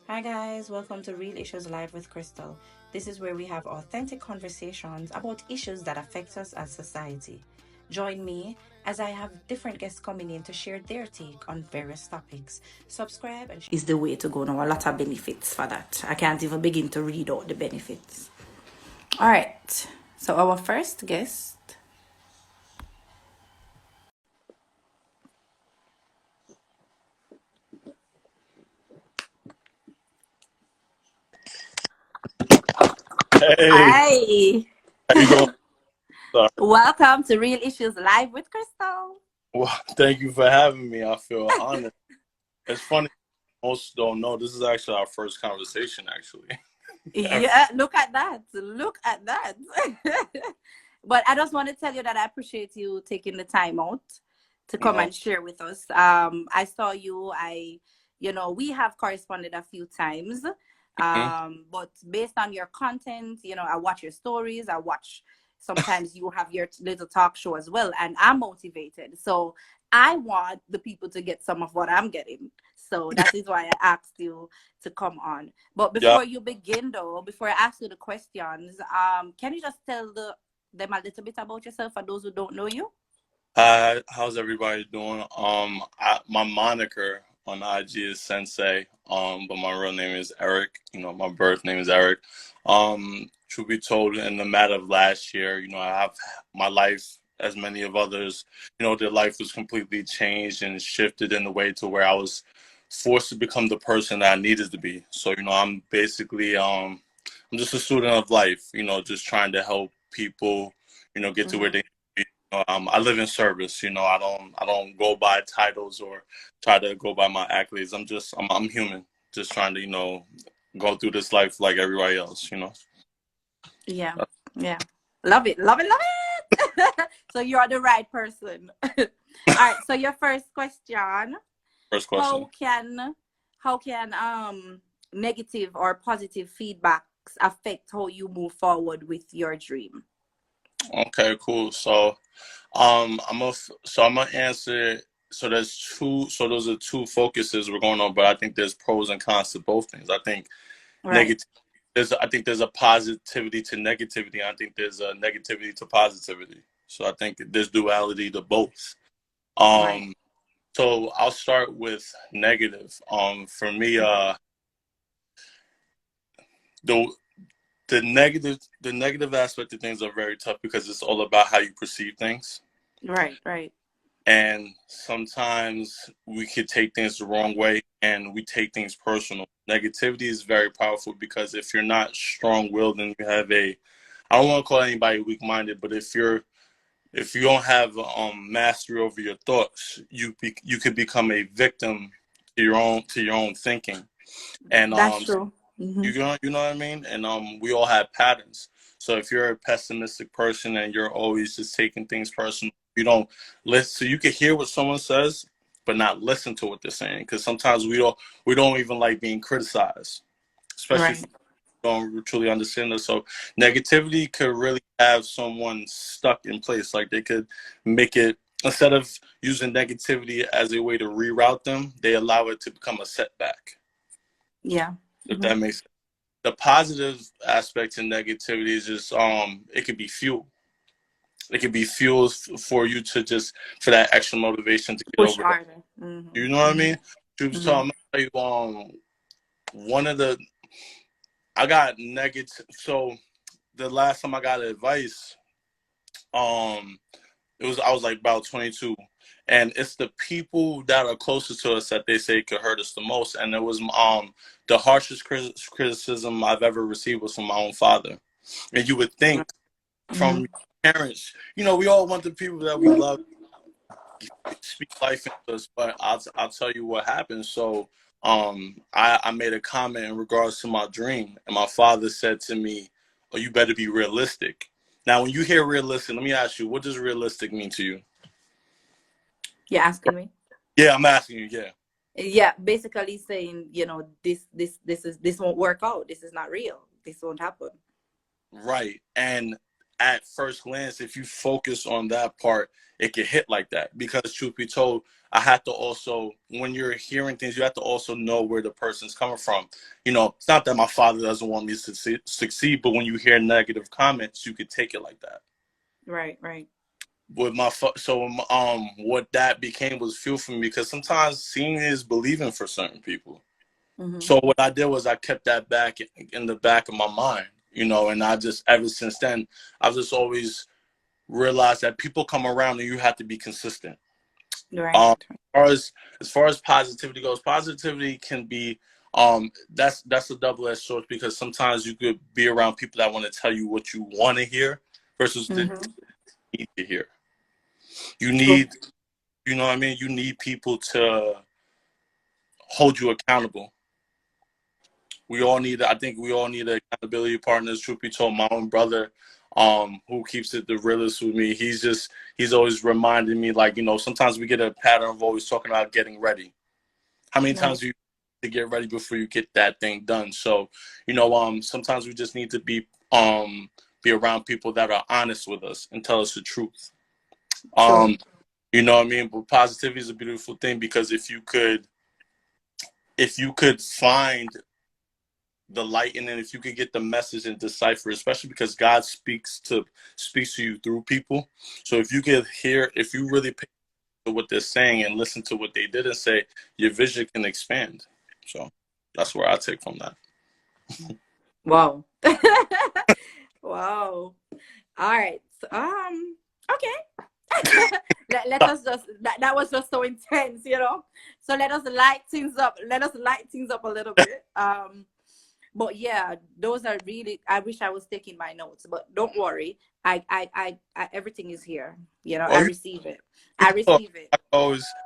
Hi, guys, welcome to Real Issues Live with Crystal. This is where we have authentic conversations about issues that affect us as society. Join me as I have different guests coming in to share their take on various topics. Subscribe and is the way to go now. A lot of benefits for that. I can't even begin to read out the benefits. All right, so our first guest. Hey, Hi, how you doing? Sir? welcome to Real Issues Live with Crystal. Well, thank you for having me. I feel honored. It's funny, most don't know this is actually our first conversation, actually. Yeah, look at that. Look at that. But I just want to tell you that I appreciate you taking the time out to come No. and share with us. I saw you, we have corresponded a few times. Mhm. But based on your content, I watch your stories, I watch sometimes you have your little talk show as well, and I'm motivated. So I want the people to get some of what I'm getting. So that is why I asked you to come on. But Yeah. before you begin, though, before I ask you the questions, can you just tell them a little bit about yourself for those who don't know you? How's everybody doing? My moniker on IG is Sensei. But my real name is Eric. My birth name is Eric. Truth be told, in the matter of last year, I have my life, as many of others, their life was completely changed and shifted in the way to where I was forced to become the person that I needed to be. So, I'm basically, I'm just a student of life, just trying to help people, get to where Mm-hmm. they I live in service. I don't go by titles or try to go by my accolades. I'm human, just trying to go through this life like everybody else. Yeah, yeah. Love it, love it, love it. So you're the right person. All right. So your first question: First How question. can how can negative or positive feedbacks affect how you move forward with your dream? Okay, cool. So I'm gonna answer. So those are two focuses we're going on, but I think there's pros and cons to both things. I think Right, negative. I think there's a positivity to negativity. I think there's a negativity to positivity. So I think there's duality to both. right. Um, So I'll start with negative. For me, the the negative aspect of things are very tough because it's all about how you perceive things, Right, right. and sometimes we could take things the wrong way, and we take things personal. Negativity is very powerful because if you're not strong-willed and you have I don't want to call anybody weak-minded, but if you don't have mastery over your thoughts, you could become a victim to your own thinking. And That's true. Mm-hmm. you know what I mean? And we all have patterns. So if you're a pessimistic person and you're always just taking things personal, you don't listen. So you can hear what someone says, but not listen to what they're saying. Because sometimes we don't even like being criticized, especially if Right. we don't truly understand us. So negativity could really have someone stuck in place. Like they could make it, instead of using negativity as a way to reroute them, they allow it to become a setback. Yeah. If Mm-hmm. that makes sense. The positive aspect to negativity is just it could be fuel. It could be fuel for you to just for that extra motivation to get Push over that. harder. Mm-hmm. You know what I Mm-hmm. mean? So Mm-hmm. I'm gonna tell you one of the I got negative. So the last time I got advice, um I was like about 22, and it's the people that are closest to us that they say could hurt us the most. And it was the harshest criticism I've ever received was from my own father. And you would think Mm-hmm. from parents, we all want the people that we love speak life into us, but I'll tell you what happened. So I made a comment in regards to my dream, and my father said to me, "Oh, you better be realistic." Now, when you hear realistic, let me ask you, what does realistic mean to you? You're asking me? Yeah, I'm asking you. Yeah, Yeah, basically saying, this won't work out. This is not real. This won't happen. right. And at first glance, if you focus on that part, it can hit like that. Because truth be told, I had to also, when you're hearing things, you have to also know where the person's coming from. You know, it's not that my father doesn't want me to succeed, but when you hear negative comments, you could take it like that. Right, right. With my what that became was fuel for me, because sometimes seeing is believing for certain people. Mm-hmm. So what I did was I kept that back in the back of my mind, you know, and I just, ever since then, I've just always realized that people come around and you have to be consistent. Right. As far as positivity goes, positivity can be, that's a double-edged sword, because sometimes you could be around people that want to tell you what you want to hear versus the Mm-hmm. need to hear. You True. need, you know what I mean? You need people to hold you accountable. I think we all need accountability partners. Truth be told, my own brother, who keeps it the realest with me, he's always reminding me, like, you know, sometimes we get a pattern of always talking about getting ready. How many Right. times do you to get ready before you get that thing done? So, you know, sometimes we just need to be around people that are honest with us and tell us the truth. True. Um, you know what I mean? But positivity is a beautiful thing, because if you could find the light in it, if you could get the message and decipher, especially because God speaks to you through people. So if you really pay attention to what they're saying and listen to what they didn't say, your vision can expand. So that's where I take from that. Wow. Wow. All right. So, okay. let us just that was just so intense, you know. So let us light things up. Let us light things up a little bit. But yeah, those are really, I wish I was taking my notes, but don't worry. I everything is here. You know, I Well, receive it. I so receive it.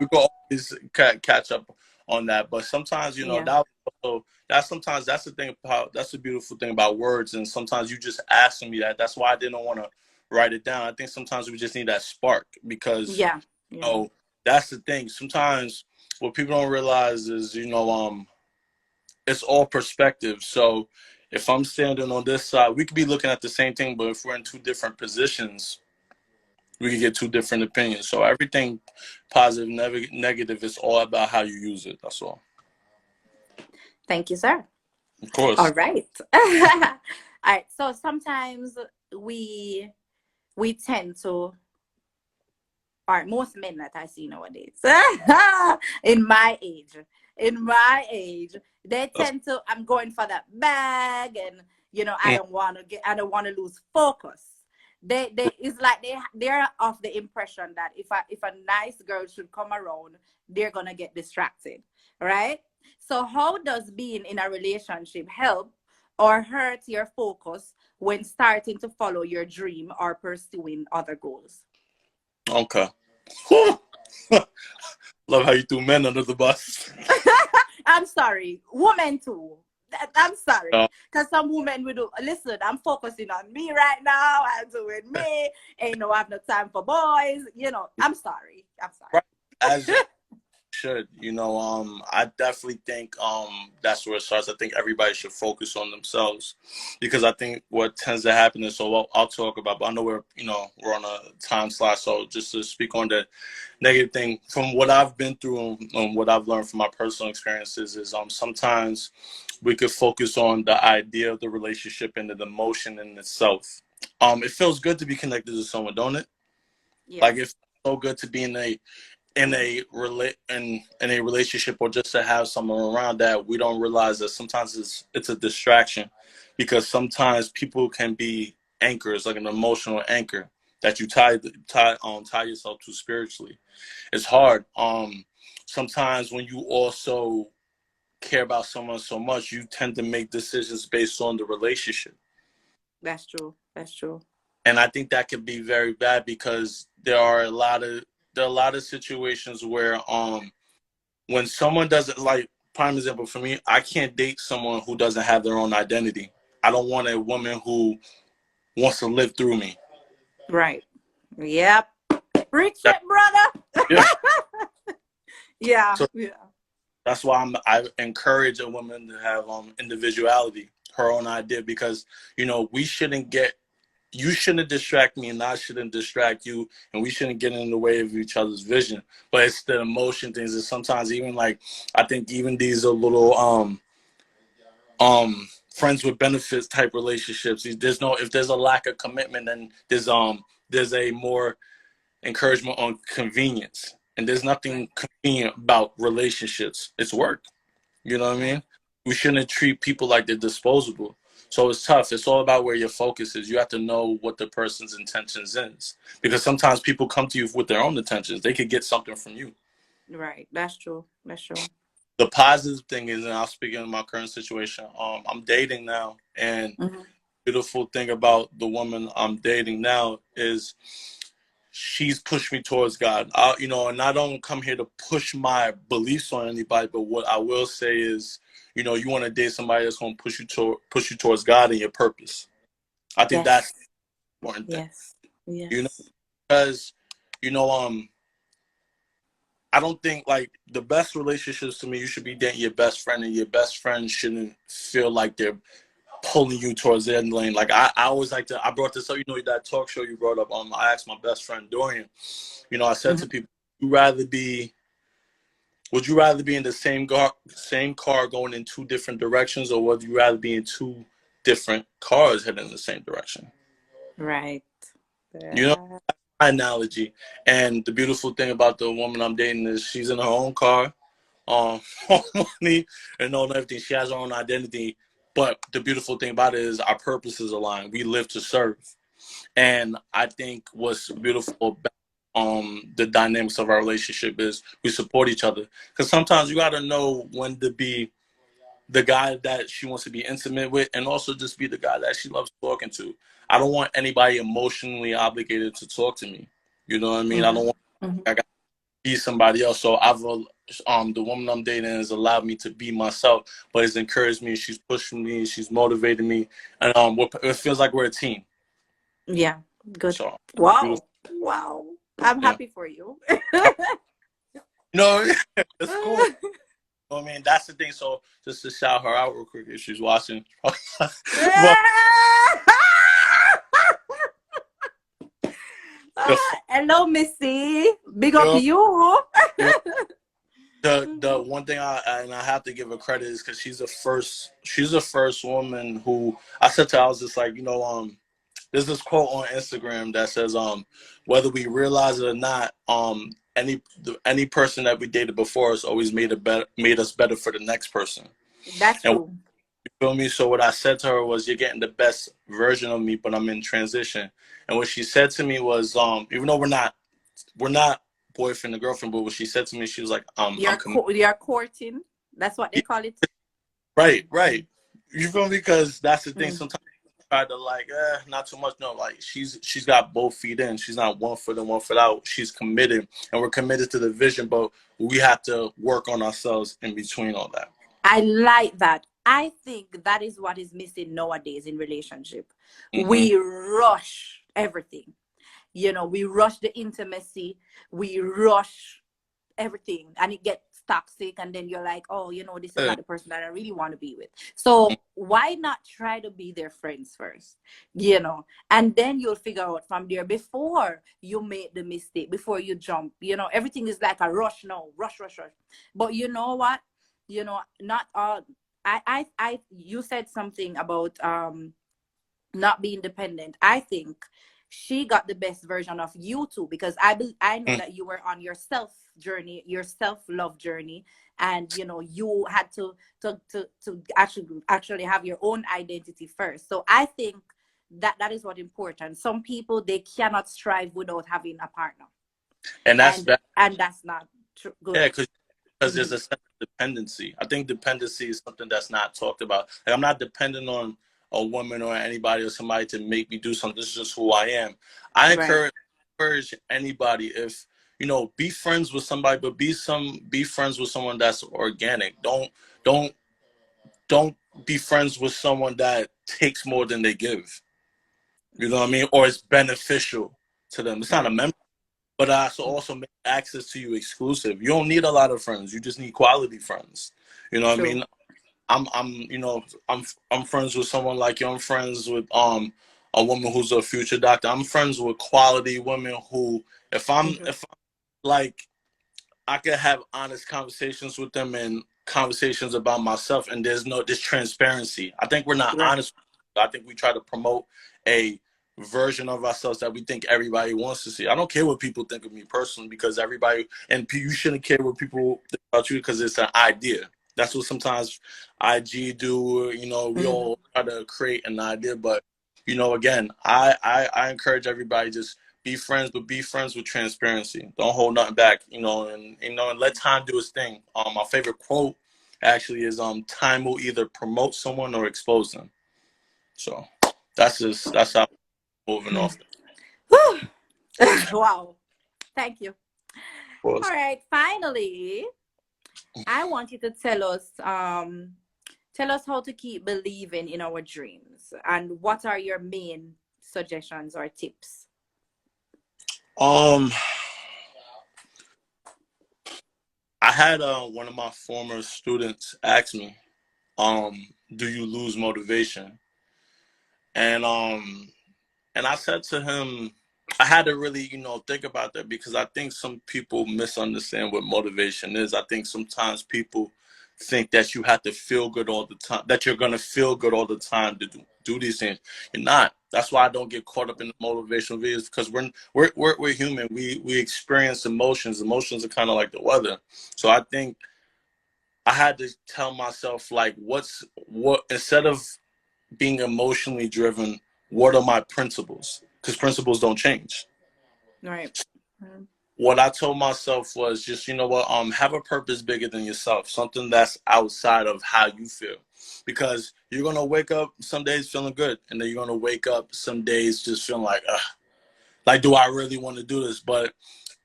we can always catch up on that, but sometimes, you know, Yeah. that's the thing about, that's the beautiful thing about words. And sometimes you just asking me that. That's why I didn't want to write it down. I think sometimes we just need that spark, because, Yeah. you Yeah. know, that's the thing. Sometimes what people don't realize is, you know, it's all perspective. So if I'm standing on this side, we could be looking at the same thing, but if we're in two different positions, we can get two different opinions. So everything positive, negative, is all about how you use it. That's all. Thank you, sir. Of All course. right. All right. So sometimes we we tend to, or most men that I see nowadays, in my age, in my age, they That's, tend to, I'm going for that bag, and you know, mm, I don't want to lose focus. It's like they're of the impression that if a nice girl should come around, they're gonna get distracted, right? So how does being in a relationship help or hurt your focus when starting to follow your dream or pursuing other goals? okay. Love how you threw men under the bus. I'm sorry, women too. I'm sorry, No, because some women will do. Listen, I'm focusing on me right now. I'm doing me. Ain't no have no time for boys. You know, I'm sorry. I'm right. sorry. As you should, you know, I definitely think that's where it starts. I think everybody should focus on themselves, because I think what tends to happen is, so I'll talk about, but I know we're on a time slot, so just to speak on the negative thing from what I've been through, and what I've learned from my personal experiences is, sometimes we could focus on the idea of the relationship and the emotion in itself. It feels good to be connected to someone, don't it? Like, Yes, it's so good to be in a relationship, or just to have someone around, that we don't realize that sometimes it's a distraction, because sometimes people can be anchors, like an emotional anchor that you tie yourself to spiritually. It's hard. Sometimes when you also care about someone so much, you tend to make decisions based on the relationship. that's true. That's true. And I think that can be very bad, because there are a lot of situations where, when someone doesn't, like, prime example for me, I can't date someone who doesn't have their own identity. I don't want a woman who wants to live through me. Right. Yep. Preach That, it, brother. yeah. Yeah. So Yeah. that's why I encourage a woman to have individuality, her own idea, because, we shouldn't get you shouldn't distract me and I shouldn't distract you, and we shouldn't get in the way of each other's vision. But it's the emotion things, and sometimes even like I think even these are little friends with benefits type relationships. There's no, if there's a lack of commitment, then there's a more encouragement on convenience. And there's nothing convenient about relationships. It's work. You know what I mean? We shouldn't treat people like they're disposable. So it's tough. It's all about where your focus is. You have to know what the person's intentions is. Because sometimes people come to you with their own intentions. They could get something from you. Right. That's true. That's true. The positive thing is, and I'll speak in my current situation, I'm dating now, and Mm-hmm. beautiful thing about the woman I'm dating now is she's pushed me towards God. And I don't come here to push my beliefs on anybody, but what I will say is, you want to date somebody that's going to push you towards God and your purpose. I think that's Yes. the important thing. Yes. Yes. Because you know, I don't think like the best relationships to me, you should be dating your best friend, and your best friend shouldn't feel like they're pulling you towards the end lane. Like I always like to. I brought this up. That talk show you brought up. I asked my best friend Dorian. I said Mm-hmm. to people, would you rather be in the same car going in two different directions, or would you rather be in two different cars heading in the same direction? Right. You know, Yeah. my analogy. And the beautiful thing about the woman I'm dating is she's in her own car, um, money and all everything. She has her own identity. But the beautiful thing about it is our purposes align. We live to serve. And I think what's beautiful about the dynamics of our relationship is we support each other. Because sometimes you got to know when to be the guy that she wants to be intimate with, and also just be the guy that she loves talking to. I don't want anybody emotionally obligated to talk to me. You know what I mean? I Mm-hmm. don't want Mm-hmm. I got to be somebody else. So the woman I'm dating has allowed me to be myself, but it's encouraged me. She's pushing me. She's motivated me, and it feels like we're a team. Yeah. Good. So beautiful. Wow. Wow. I'm Yeah. happy for you. No, it's cool. I mean, that's the thing. So just to shout her out real quick if she's watching. But the Hello, Missy. Big up you you. know, the one thing I have to give her credit is because she's the first woman who I said to her, I was just like, there's this quote on Instagram that says, whether we realize it or not, any person that we dated before us always made us better for the next person. That's And true. you feel me? So what I said to her was, you're getting the best version of me, but I'm in transition. And what she said to me was, even though we're not boyfriend and girlfriend, but what she said to me, she was like, You're courting. That's what they yeah, call it. right, right. You feel me? Because that's the thing. Mm. Sometimes I try to like, not too much. No, like she's got both feet in. She's not one foot in, one foot out. She's committed, and we're committed to the vision. But we have to work on ourselves in between all that. I like that. I think that is what is missing nowadays in relationship. Hmm. We rush everything. We rush the intimacy. We rush everything, and it gets toxic, and then you're like, oh, this is not the person that I really want to be with. So why not try to be their friends first, and then you'll figure out from there, before you make the mistake, before you jump. Everything is like a rush now, rush, rush, rush. But you know what, not all. You said something about not being dependent. I think she got the best version of you too, because I know that you were on your self journey, your self love journey, and you had to actually have your own identity first. So I think that is what important. Some people, they cannot strive without having a partner, And that's and bad. that's not good. Yeah, because Hmm. there's a sense of dependency. I think dependency is something that's not talked about. Like, I'm not dependent on a woman or anybody or somebody to make me do something. This is just who I am. I Right. encourage anybody, if be friends with somebody, but be friends with someone that's organic. Don't don't be friends with someone that takes more than they give. You know what I mean? Or it's beneficial to them. It's not a Right. member, but I also make access to you exclusive. You don't need a lot of friends. You just need quality friends. You know what I True. mean? I'm I'm friends with someone like you. I'm friends with a woman who's a future doctor. I'm friends with quality women who, Mm-hmm. if I'm like, I could have honest conversations with them and conversations about myself, and there's transparency. I think we're not Right. honest. I think we try to promote a version of ourselves that we think everybody wants to see. I don't care what people think of me personally, because everybody, and you shouldn't care what people think about you, because it's an idea. That's what sometimes IG do. We Mm-hmm. all try to create an idea, but again, I encourage everybody, just be friends, but be friends with transparency. Don't hold nothing back, and let time do its thing. My favorite quote actually is time will either promote someone or expose them. So that's how I'm moving off. Whew. Wow. Thank you. All Was. right. Finally, I want you to tell us how to keep believing in our dreams, and what are your main suggestions or tips? Um, I had one of my former students ask me, do you lose motivation? And I said to him, I had to really, think about that, because I think some people misunderstand what motivation is. I think sometimes people think that you have to feel good all the time, that you're gonna feel good all the time to do these things. You're not. That's why I don't get caught up in the motivational videos, because we're human. We experience emotions. Emotions are kind of like the weather. So I think I had to tell myself, like, what instead of being emotionally driven, what are my principles? Because principles don't change. Right. Mm-hmm. What I told myself was, just, have a purpose bigger than yourself, something that's outside of how you feel. Because you're gonna wake up some days feeling good, and then you're gonna wake up some days just feeling like, do I really want to do this? But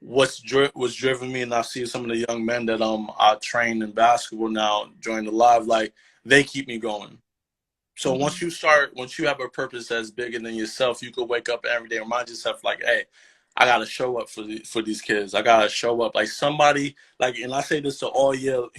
what's driven me, and I see some of the young men that I train in basketball now join the live, like, they keep me going. So Mm-hmm. once you have a purpose that's bigger than yourself, you could wake up every day and remind yourself, like, hey, I gotta show up for these kids. I gotta show up, like somebody, like, and I say this to all you.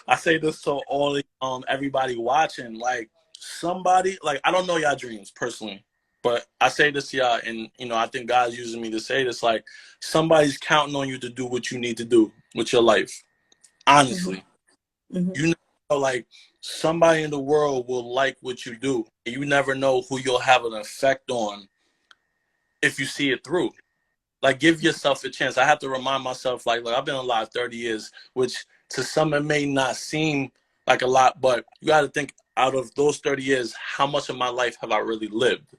I say this to all everybody watching, like, somebody, like, I don't know y'all dreams personally, but I say this to y'all, and I think God's using me to say this, like, somebody's counting on you to do what you need to do with your life. Mm-hmm. Honestly, Mm-hmm. you know, like, somebody in the world will like what you do. You never know who you'll have an effect on if you see it through. Like, give yourself a chance. I have to remind myself, like, look, I've been alive 30 years, which to some it may not seem like a lot, but you got to think, out of those 30 years, how much of my life have I really lived?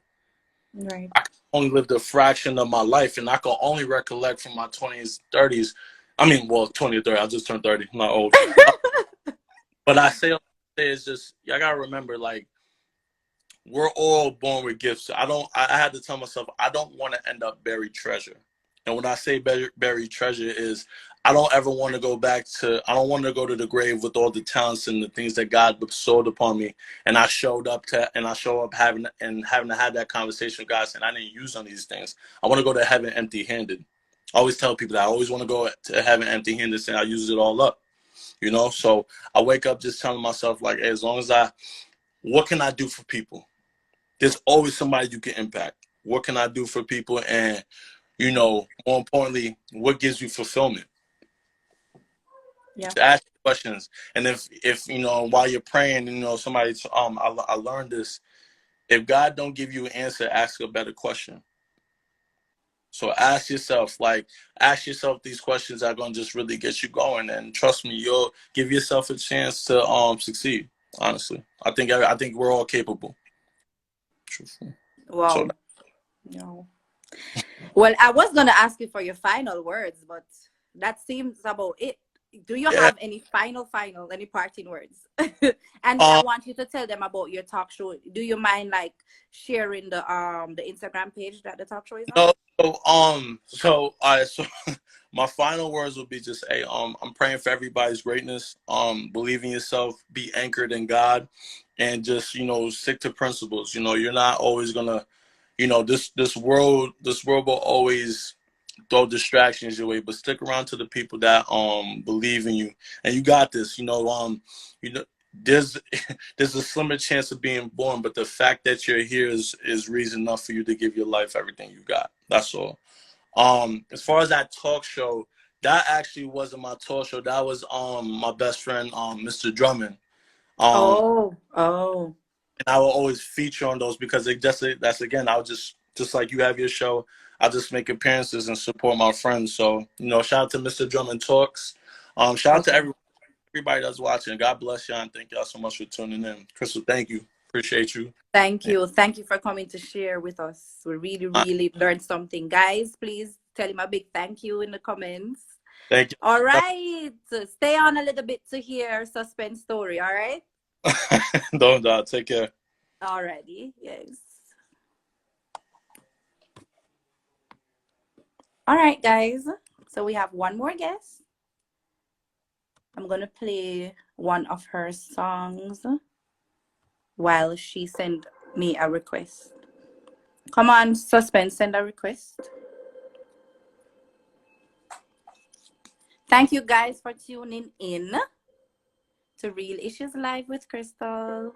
Right. I only lived a fraction of my life, and I can only recollect from my 20s, 30s. I mean, well, 20 or 30. I just turned 30. I'm not old. But I say it's just, y'all got to remember, like, we're all born with gifts. I had to tell myself, I don't want to end up buried treasure. And when I say buried treasure is, I don't ever want to go back to, I don't want to go to the grave with all the talents and the things that God bestowed upon me. And I show up having to have that conversation with God, saying I didn't use on these things. I want to go to heaven empty handed. I always tell people that I always want to go to heaven empty handed, saying I used it all up. So I wake up just telling myself, like, hey, as long as what can I do for people? There's always somebody you can impact. What can I do for people? And, more importantly, what gives you fulfillment? Yeah. To ask questions. And if while you're praying, somebody, I learned this. If God don't give you an answer, ask a better question. So ask yourself these questions that are going to just really get you going. And trust me, you'll give yourself a chance to succeed. Honestly, I think we're all capable. Truthfully. So Wow. No. Well, I was gonna ask you for your final words, but that seems about it. Do you yeah. have any any parting words? And I want you to tell them about your talk show. Do you mind, like, sharing the Instagram page that the talk show is on? No, so all right, so my final words would be just, hey, I'm praying for everybody's greatness. Believe in yourself, be anchored in God, and just, stick to principles. You're not always gonna, this world will always throw distractions your way, but stick around to the people that believe in you, and you got this. You know there's there's a slimmer chance of being born, but the fact that you're here is reason enough for you to give your life everything you got. That's all. As far as that talk show, that actually wasn't my talk show. That was my best friend, Mr. Drummond. Oh. And I will always feature on those because that's again, I'll just like you have your show, I'll just make appearances and support my friends. So, shout out to Mr. Drummond Talks. Shout out to Okay. everybody that's watching. God bless y'all and thank y'all so much for tuning in. Crystal, thank you. Appreciate you. Thank you. Thank you for coming to share with us. We really, really learned something. Guys, please tell him a big thank you in the comments. Thank you. All right. Stay on a little bit to hear suspense story. All right. Don't take care. Alrighty. Yes. All right, guys. So we have one more guest. I'm going to play one of her songs while she sent me a request. Come on, suspense, send a request. Thank you guys for tuning in to Real Issues Live with Crystal.